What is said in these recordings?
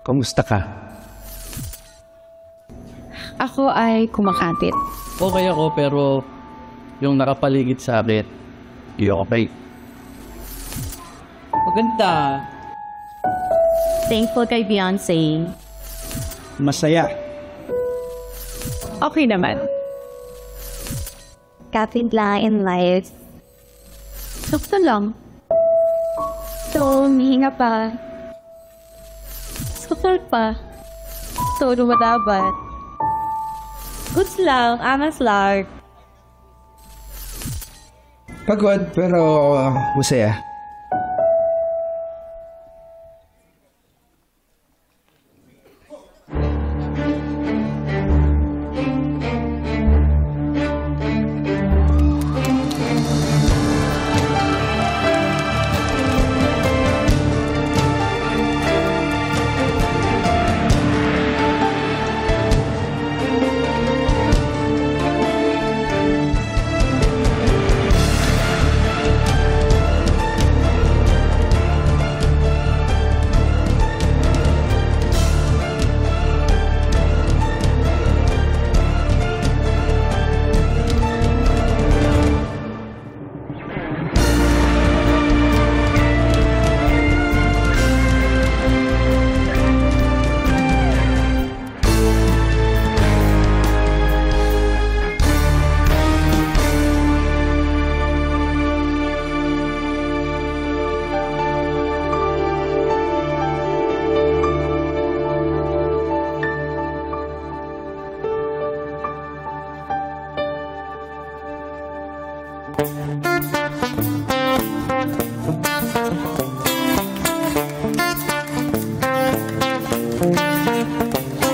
Kamusta ka? Ako ay kumakapit. Okay ako pero yung nakapaligid sa akin, hindi okay. Maganda. Thankful kay Beyonce. Masaya. Okay naman. Kapit lang in life. Sakto lang. So, humihinga pa. Support pa. So, lumadabat. Goods lang, angas lang. Pagod pero masaya.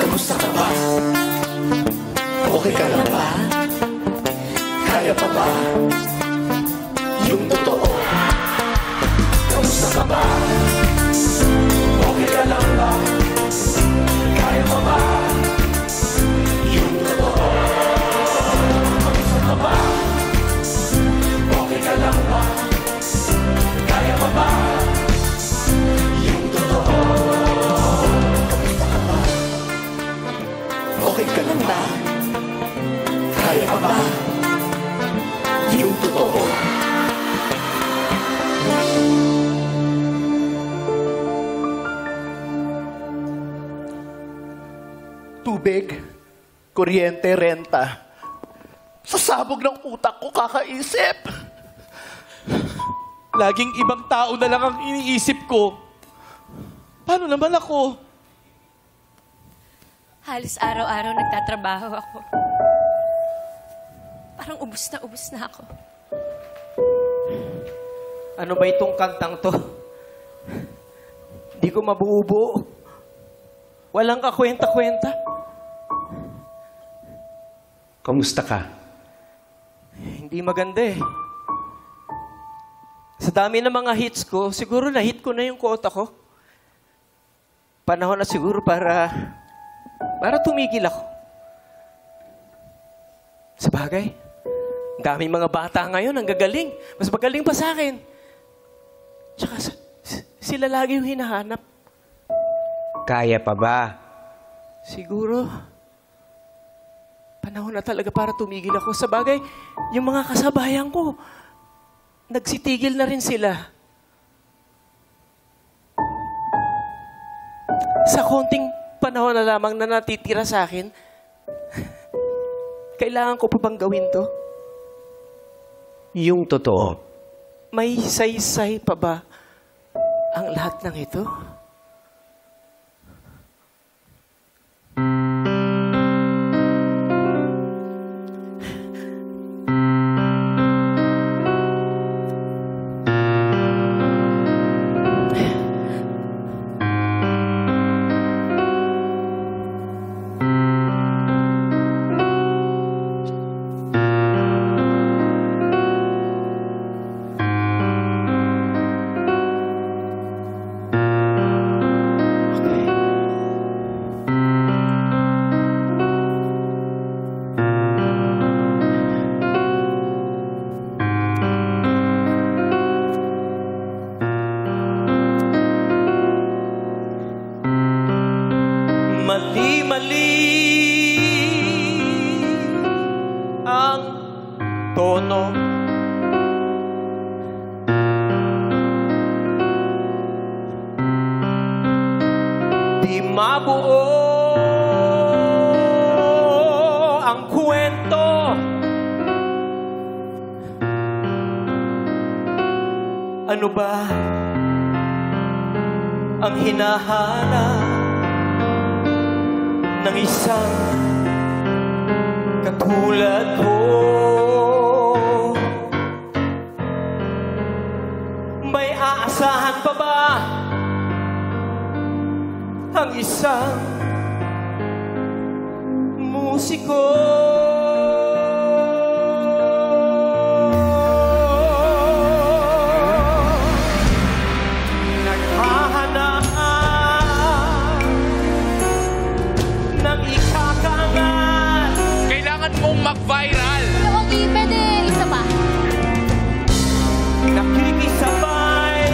Kamusta ka ba? Okay ka lang ba? Kaya pa ba? Yung totoo. Kamusta ka ba? Okay ka lang ba? Kaya pa ba? Yung totoo. Kamusta ka ba? Okay ka lang ba? Kaya pa ba? Yung totoo. Okay ka lang ba? Kaya ka ba? Yung totoo. Tubig, kuryente, renta. Sa sabog ng utak ko kakaisip. Laging ibang tao na lang ang iniisip ko. Paano naman ako? Halos araw-araw nagtatrabaho ako. Parang ubus na ako. Ano ba itong kantang to? Di ko mabubuo. Walang kakwenta-kwenta. Kamusta ka? Hindi maganda eh. Sa dami ng mga hits ko, siguro na-hit ko na yung quota ko. Panahon na siguro para tumigil ako. Sa bagay, ang daming mga bata ngayon, ang gagaling. Mas magaling pa sa akin. Tsaka sila lagi yung hinahanap. Kaya pa ba? Siguro, panahon na talaga para tumigil ako. Sa bagay, yung mga kasabayan ko, nagsitigil na rin sila. Sa konting panahon na lamang na natitira sa akin, kailangan ko pa bang gawin to? Yung totoo. May saysay pa ba ang lahat ng ito? tono. Di mabuo ang kwento. Ano ba ang hinahanap ng isang katulad ko? May aasahan pa ba ang isang musiko? Naghahanap ng ikakangat. Kailangan mong mag-viral. Okay, pwede isa pa. Nakikisabay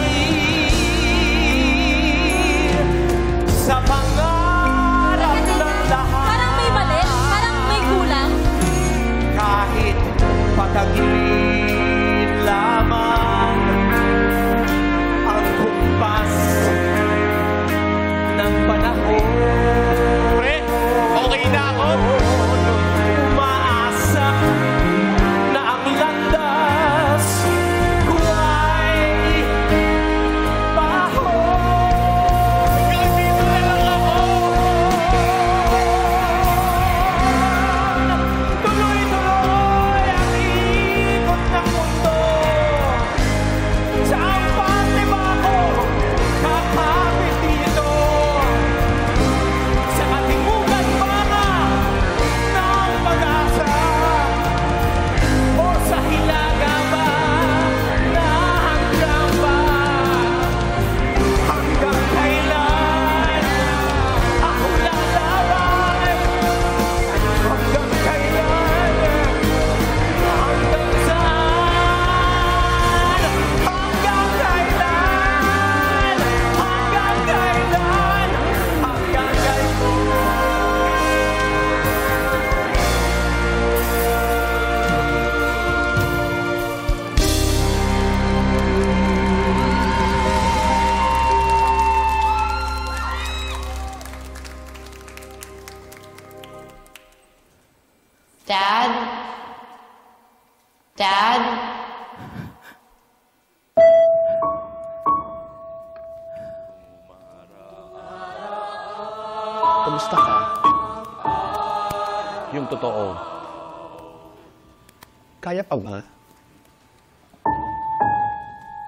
sa pangarap ng lahat. Parang may mali, parang may kulang. Kahit patagilid lamang ang kumpas ng panahon. Pre, okay na ako. Umaasa na ang landas ko ay baho. Dito na lang ako. Tuloy-tuloy ang ikot ng mundo. Saan parte ba ako kakapit dito? Sa katimugan ba ng pag-asa? O sa hilaga ba na hanggang ba? Hanggang kailan ako lalaban? Hanggang kailan? Hanggang saan? Hanggang kailan? Hanggang kailan? Hanggang Dad? Dad? Kamusta ka? Yung totoo. Kaya pa ba?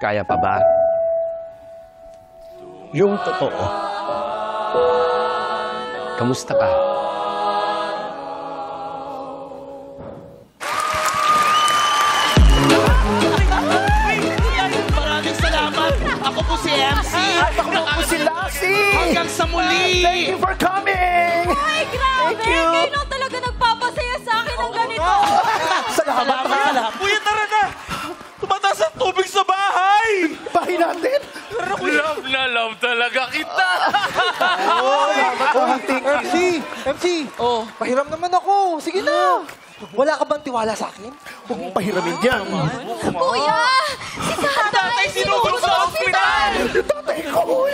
Kaya pa ba? Yung totoo. Kamusta ka? Maraming salamat. Ako po si MC. Ako po si Lassie! Hanggang sa muli. Thank you for coming! Ay, grabe! Thank you. Ngayon talaga nagpapasaya sa akin ng ganito. Salamat! Kuya, tara na. Tumataas ang tubig sa bahay. Bahay natin! Love na love talaga kita. MC! Pahiram naman ako! Sige na! Wala ka bang tiwala sa akin? Huwag mong pahiramin yan. Kuya! Si tatay! Sinugod sa ospital. Tatay ko!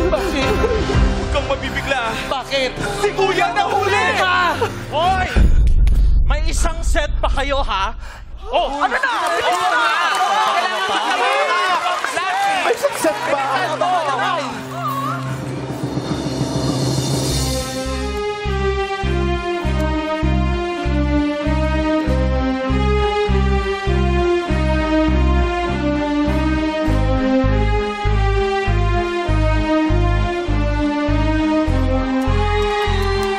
MC, huwag kang mabibigla. Bakit? Si Kuya nahuli. Hoy! May isang set pa kayo, ha? Oh, ano na? Kailangan makalawa. May success ba?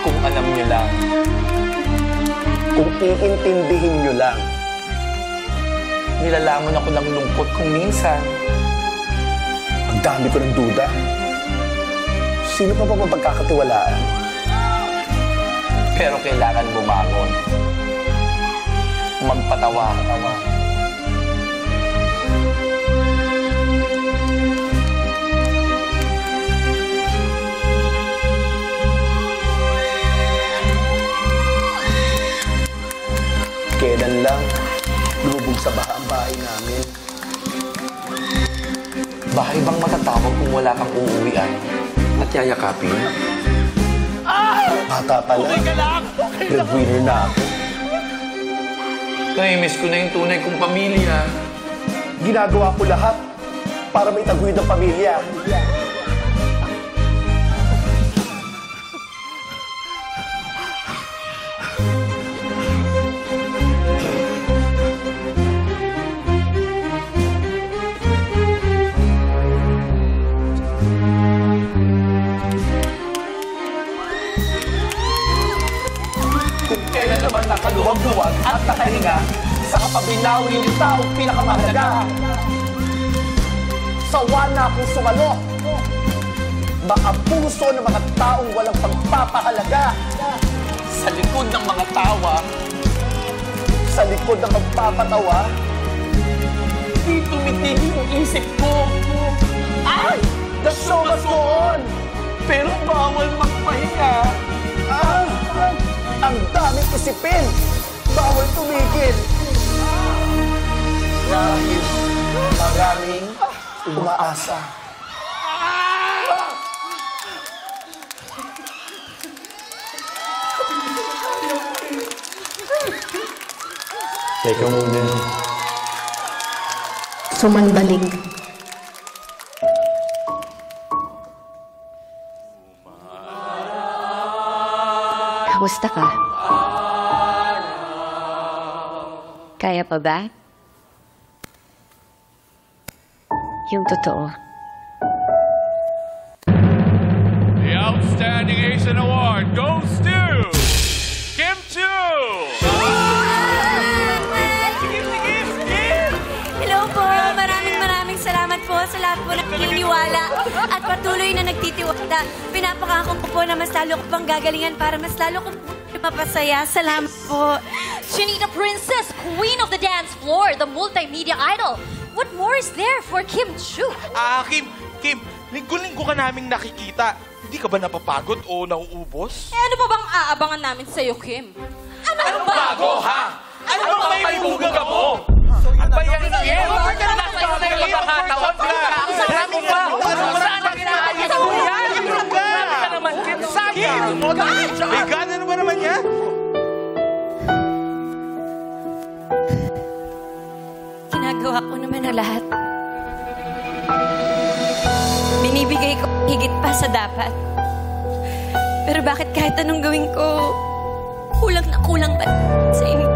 Kung alam nyo lang, kung iintindihin nyo lang, nilalaman ako ng lungkot kung minsan. Ang dami ko ng duda. Sino pa ba pagkakatiwalaan? Pero kailangan bumangon. Magpatawa. Kailan lang lumubog sa baha ang bahay namin. Bahay bang matatawag kung wala kang uuwian at yayakapin? Bata pa lang, breadwinner na ako. Nai-miss ko na yung tunay kong pamilya. Ginagawa ko lahat para may taguyod ang pamilya. Kung kailan naman nakaluwag-luwag at nakahinga sa kapabinawi yung taong pinakamahalaga. Sawa na akong sumalo. Maabuso ng mga taong walang pagpapahalaga. Sa likod ng mga tawa, Sa likod ng magpapatawa, di tumitigil yung isip ko. ay! The show must go on! Pero bawal magpahinga. Ang daming isipin! Bawal tumigil! Dahil maraming umaasa. Teka muna. Sumandaling. Kamusta ka? Kaya pa ba? Yung totoo. The Outstanding Asian Award goes to Kim Chu! Hello po! Maraming salamat po sa lahat po ng naniniwala at patuloy na nagtitiwala. Pinapakako ko po na mas lalo ko pang gagalingan para mas lalo ko mapasaya. Salamat po. Shanita Princess, Queen of the Dance Floor, the multimedia idol. What more is there for Kim Chu? Kim, linggo-linggo ka naming nakikita. Hindi ka ba napapagod o nauubos? Ano pa bang aabangan namin sa'yo, Kim? Anong bago, ha? Ano bang may buga mo? Ano ba yan, Kim? Nasa na yung makakataon ka? Marami ka! Saan ang inaayos mo yan? Marami ka naman, Kim. Sayang! May gana na ba naman yan? Ginagawa ko naman ang lahat. Binibigay ko higit pa sa dapat. Pero bakit kahit anong gawin ko, kulang na kulang pa sa inyo?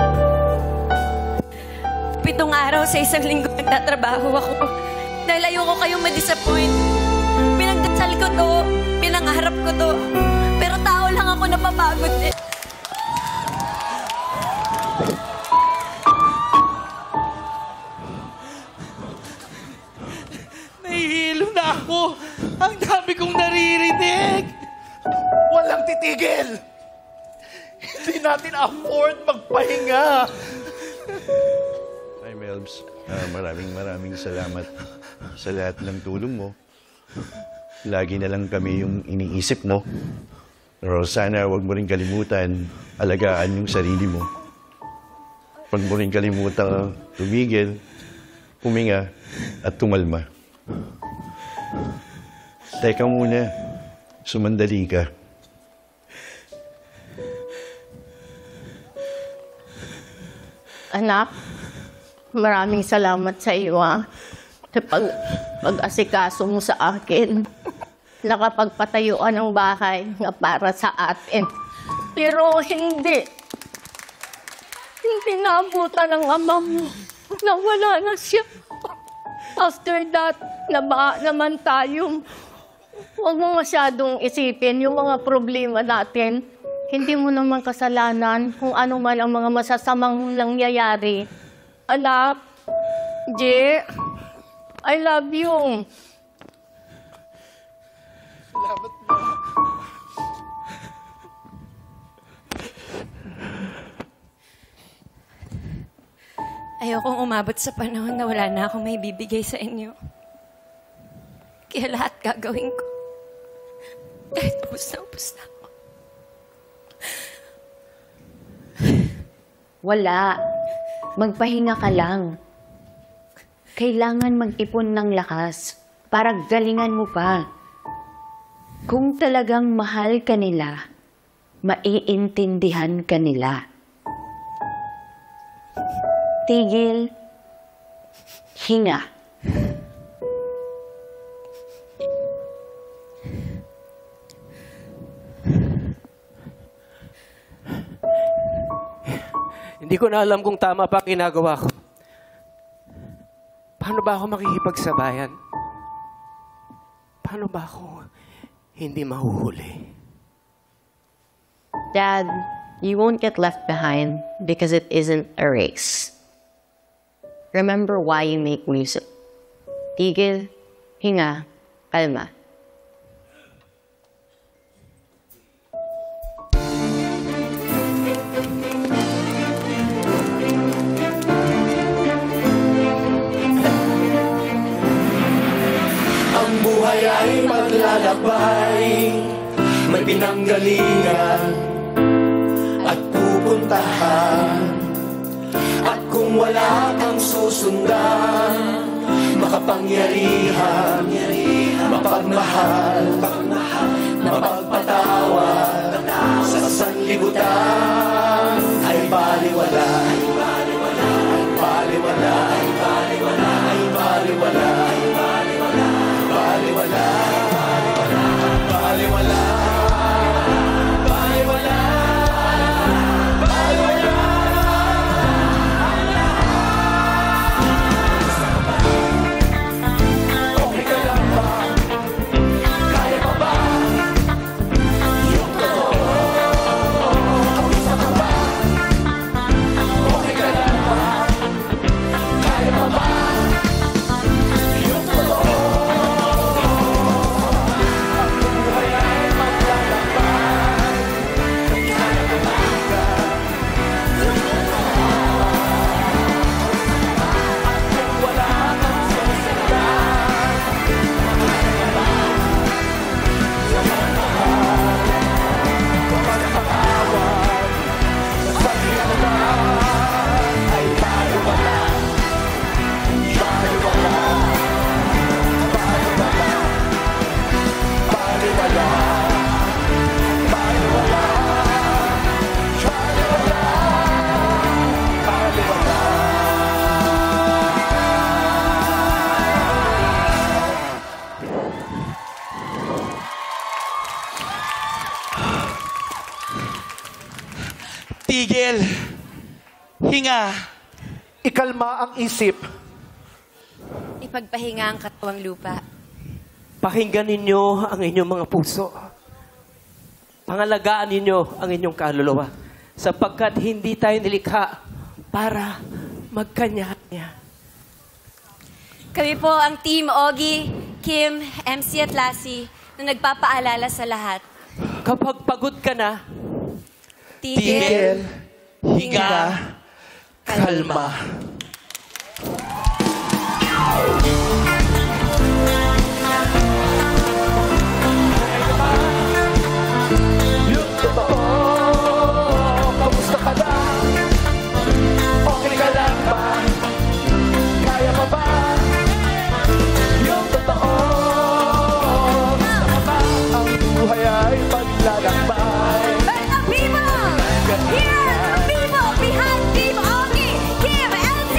7 araw sa isang linggo nagtatrabaho ako dahil ayoko kayong ma-disappoint. Pinagdasal ko to, pinangarap ko to, pero tao lang ako napapagod eh. Nahihilo na ako. Ang dami kong naririnig. Walang titigil. Hindi natin afford magpahinga. Hi, Melbs. Maraming salamat sa lahat ng tulong mo. Lagi na lang kami yung iniisip mo. Pero sana huwag mo rin kalimutan, alagaan yung sarili mo. Huwag mo rin kalimutan tumigil, huminga, at tumalma. Teka muna, sumandali ka. Anak, maraming salamat sa iyo, sa pag-asikaso mo sa akin. Nakapagpatayuan ng bahay na para sa atin. Pero hindi naabutan ng ama mo. Nawala na siya. After that, nabaha naman tayo. Huwag mo masyadong isipin yung mga problema natin. Hindi mo naman kasalanan kung ano man ang mga masasamang nangyayari. Anak, Je, I love you. Salamat, Ma. Ayokong umabot sa panahon na wala na akong may bibigay sa inyo. Kaya lahat gagawin ko. Kahit ubus na ako. Wala. Magpahinga ka lang. Kailangan mag-ipon ng lakas para galingan mo pa. Kung talagang mahal ka nila, maiintindihan ka nila. Tigil, hinga. Hindi ko na alam kung tama pa ang ginagawa ko. Paano ba ako makikipagsabayan? Paano ba ako hindi mahuhuli? Dad, you won't get left behind because it isn't a race. Remember why you make music. Tigil, hinga, kalma. Ang buhay ay maglalakbay, may pinanggalingan at pupuntahan. At kung wala kang susundan, makapangyarihan, mapagmahal, mapagpatawad, sa sanlibutan ay baliwala, ay baliwala, ay baliwala, ay baliwala, ay baliwala, ay baliwala, baliwala, baliwala, baliwala. Tigil, hinga, ikalma ang isip. Ipagpahinga ang katawang lupa. Pakinggan ninyo ang inyong mga puso. Pangalagaan ninyo ang inyong kaluluwa. Sapagkat hindi tayo nilikha para magkanya-kanya. Kami po ang Team Ogie, Kim, MC at Lassie na nagpapaalala sa lahat. Kapag pagod ka na, Tigil, hinga, kalma. Yung totoo, kamusta ka na? Okay ka lang ba? Kaya pa ba? Yung totoo, kamusta ka ba? Ang buhay ay paglalakbay. But the people! Here are the people behind Team Ogie, Kim, MC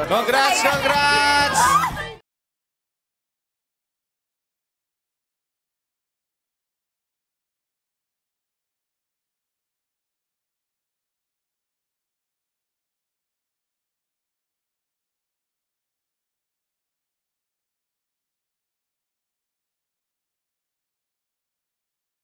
Congrats, congrats!